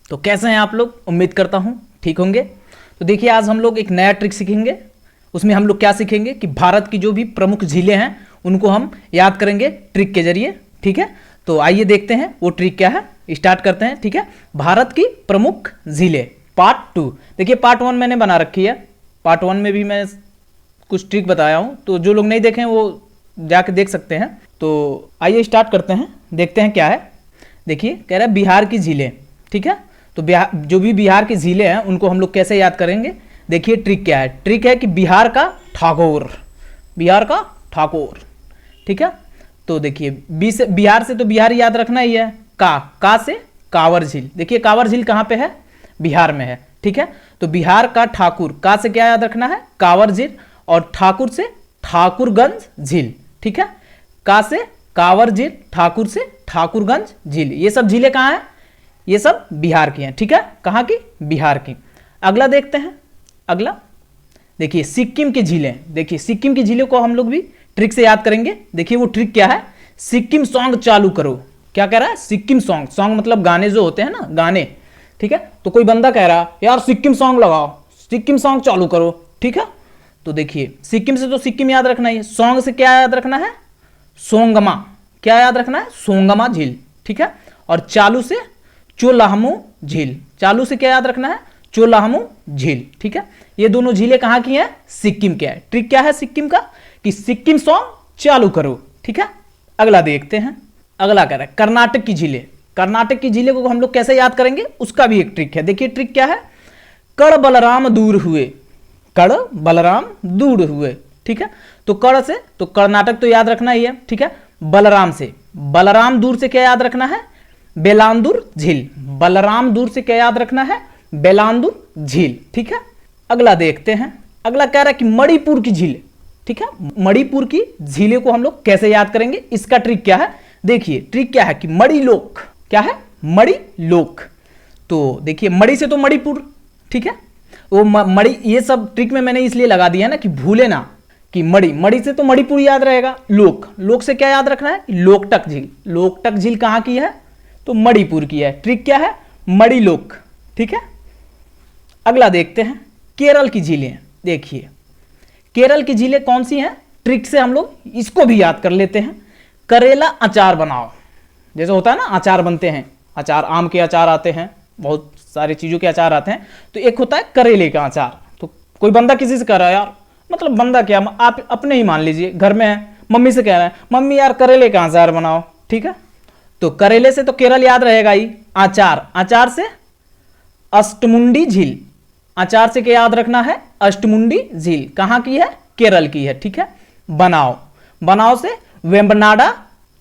तो कैसे हैं आप लोग? उम्मीद करता हूँ ठीक होंगे। तो देखिए आज हम लोग एक नया ट्रिक सीखेंगे। उसमें हम लोग क्या सीखेंगे कि भारत की जो भी प्रमुख झीलें हैं उनको हम याद करेंगे ट्रिक के जरिए। ठीक है, तो आइए देखते हैं वो ट्रिक क्या है। स्टार्ट करते हैं। ठीक है, भारत की प्रमुख झीलें पार्ट 2। देखिए पार्ट 1 मैंने बना रखी है। पार्ट 1 में भी मैं कुछ ट्रिक बताया हूँ, तो जो लोग नहीं देखें वो जाके देख सकते हैं। तो आइए स्टार्ट करते हैं, देखते हैं क्या है। देखिए कह रहा है बिहार की झीलें। ठीक है, तो जो भी बिहार की झीलें हैं उनको हम लोग कैसे याद करेंगे। देखिए ट्रिक क्या है। ट्रिक है कि बिहार का ठाकुर, बिहार का ठाकुर। ठीक है, तो देखिए बिहार से तो बिहार याद रखना ही है। का से कांवर झील। देखिए कांवर झील कहाँ पे है? बिहार में है। ठीक है, तो बिहार का ठाकुर, का से क्या याद रखना है? कांवर झील, और ठाकुर से ठाकुरगंज झील। ठीक है, का से कांवर झील, ठाकुर से ठाकुरगंज झील। ये सब झीलें कहाँ हैं? ये सब बिहार की हैं। ठीक है, कहाँ की? बिहार की। अगला देखते हैं। अगला देखिए सिक्किम की झीलें। देखिए सिक्किम की झीलों को हम लोग भी ट्रिक से याद करेंगे। देखिए वो ट्रिक क्या है। सिक्किम सॉन्ग चालू करो। क्या कह रहा है? सिक्किम सॉन्ग। सॉन्ग मतलब गाने जो होते हैं ना, गाने। ठीक है, तो कोई बंदा कह रहा है यार सिक्किम सॉन्ग लगाओ, सिक्किम सॉन्ग चालू करो। ठीक है, तो देखिए सिक्किम से तो सिक्किम याद रखना है। सॉन्ग से क्या याद रखना है? सोंगमा। क्या याद रखना है? सोंगमा झील। ठीक है, और चालू से चोलाहमू झील। चालू से क्या याद रखना है? चोलाहमू झील। ठीक है, ये दोनों झीलें कहाँ की हैं? सिक्किम के हैं। ट्रिक क्या है सिक्किम का कि सिक्किम सॉन्ग चालू करो। ठीक है, अगला देखते हैं। अगला कह रहा है कर्नाटक की झीलें। कर्नाटक की झीलें को हम लोग कैसे याद करेंगे उसका भी एक ट्रिक है। देखिए ट्रिक क्या है। कड़ बलराम दूर हुए, कड़ बलराम दूर हुए। ठीक है, तो कड़ से तो कर्नाटक तो याद रखना ही है। ठीक है, बलराम से, बलराम दूर से क्या याद रखना है? बेलांदुर झील। बलराम दूर से क्या याद रखना है? बेलांदुर झील। ठीक है, अगला देखते हैं। अगला कह रहा है कि मणिपुर की झील। ठीक है, मणिपुर की झीलें को हम लोग कैसे याद करेंगे इसका ट्रिक क्या है। देखिए ट्रिक क्या है कि मणिलोक। क्या है? मणिलोक। तो देखिए मणि से तो मणिपुर। ठीक है, वो मणि, ये सब ट्रिक में मैंने इसलिए लगा दिया ना कि भूले ना कि मणि, मणि से तो मणिपुर याद रहेगा। लोक, लोक से क्या याद रखना है? लोकटक झील। लोकटक झील कहाँ की है? तो मणिपुर की है। ट्रिक क्या है? मणिलोक। ठीक है, अगला देखते हैं केरल की झीलें। देखिए केरल की झीलें कौन सी हैं? ट्रिक से हम लोग इसको भी याद कर लेते हैं। करेला अचार बनाओ। जैसे होता है ना अचार बनते हैं, अचार आम के अचार आते हैं, बहुत सारी चीज़ों के अचार आते हैं, तो एक होता है करेले का अचार। तो कोई बंदा किसी से कह रहा है यार, मतलब बंदा क्या, आप अपने ही मान लीजिए घर में है, मम्मी से कह रहा है मम्मी यार करेले का अचार बनाओ। ठीक है, तो करेले से तो केरल याद रहेगा ही। अचार, अचार से अष्टमुंडी झील। अचार से क्या याद रखना है? अष्टमुंडी झील। कहाँ की है? केरल की है। ठीक है, बनाओ, बनाओ से वेम्बनाडा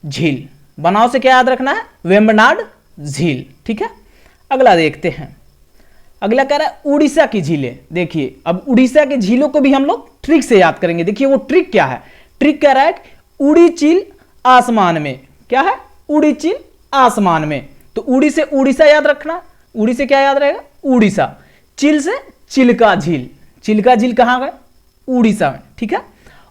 झील। बनाओ से क्या याद रखना है? वेम्बनाड झील। ठीक है, अगला देखते हैं। अगला कह रहा है उड़ीसा की झीलें। देखिए अब उड़ीसा की झीलों को भी हम लोग ट्रिक से याद करेंगे। देखिए वो ट्रिक क्या है। ट्रिक कह रहा है उड़ी चील आसमान में। क्या है? उड़ी चील आसमान में। तो उड़ी से उड़ीसा याद रखना। उड़ी से क्या याद रहेगा? उड़ीसा। चिल से चिल्का झील। चिल्का झील कहाँ गए? उड़ीसा में। ठीक है,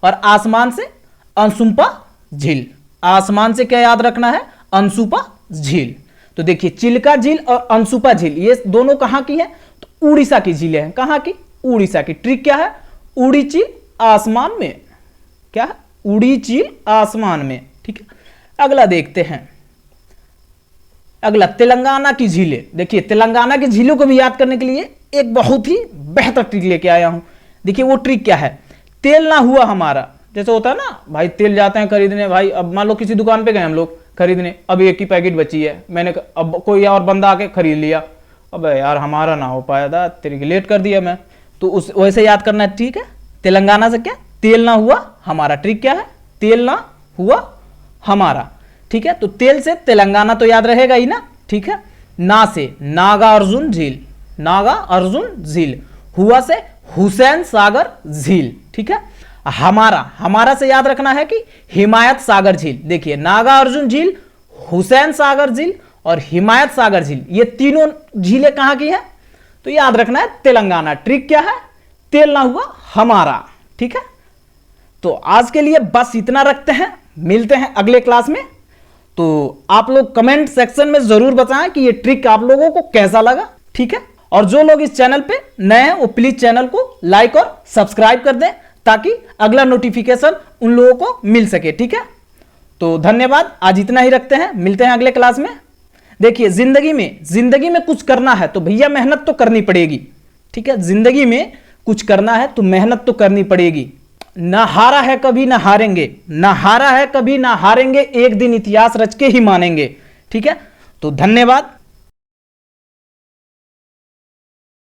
और आसमान से अंशुपा झील। आसमान से क्या याद रखना है? अंशुपा झील। तो देखिए चिल्का झील और अंशुपा झील ये दोनों कहाँ की है? तो उड़ीसा की झीलें हैं। कहाँ की? उड़ीसा की। ट्रिक क्या है? उड़ी चील आसमान में। क्या है? उड़ी चील आसमान में। ठीक है, अगला देखते हैं। अगला तेलंगाना की झीलें। देखिए तेलंगाना की झीलों को भी याद करने के लिए एक बहुत ही बेहतर ट्रिक लेके आया हूं। देखिए वो ट्रिक क्या है। तेल ना हुआ हमारा। जैसे होता है ना भाई, तेल जाते हैं खरीदने, भाई अब मान लो किसी दुकान पे गए हम लोग खरीदने, अब एक ही पैकेट बची है, मैंने अब कोई और बंदा आके खरीद लिया, अब यार हमारा ना हो पाया था, तेरे की लेट कर दिया मैं, तो उस वैसे याद करना है। ठीक है, तेलंगाना से क्या? तेल ना हुआ हमारा। ट्रिक क्या है? तेल ना हुआ हमारा। ठीक है, तो तेल से तेलंगाना तो याद रहेगा ही ना। ठीक है, ना से नागा अर्जुन झील। नागा अर्जुन झील। हुआ से हुसैन सागर झील। ठीक है, हमारा, हमारा से याद रखना है कि हिमायत सागर झील। देखिए नागा अर्जुन झील, हुसैन सागर झील और हिमायत सागर झील, ये तीनों झीलें कहां की है? तो याद रखना है तेलंगाना। ट्रिक क्या है? तेल ना हुआ हमारा। ठीक है, तो आज के लिए बस इतना रखते हैं, मिलते हैं अगले क्लास में। तो आप लोग कमेंट सेक्शन में जरूर बताएं कि ये ट्रिक आप लोगों को कैसा लगा, ठीक है। और जो लोग इस चैनल पे नए हैं वो प्लीज चैनल को लाइक और सब्सक्राइब कर दें ताकि अगला नोटिफिकेशन उन लोगों को मिल सके, ठीक है। तो धन्यवाद, आज इतना ही रखते हैं, मिलते हैं अगले क्लास में। देखिए जिंदगी में कुछ करना है तो भैया मेहनत तो करनी पड़ेगी, ठीक है। जिंदगी में कुछ करना है तो मेहनत तो करनी पड़ेगी। ना हारा है कभी ना हारेंगे, ना हारा है कभी ना हारेंगे, एक दिन इतिहास रच के ही मानेंगे, ठीक है। तो धन्यवाद।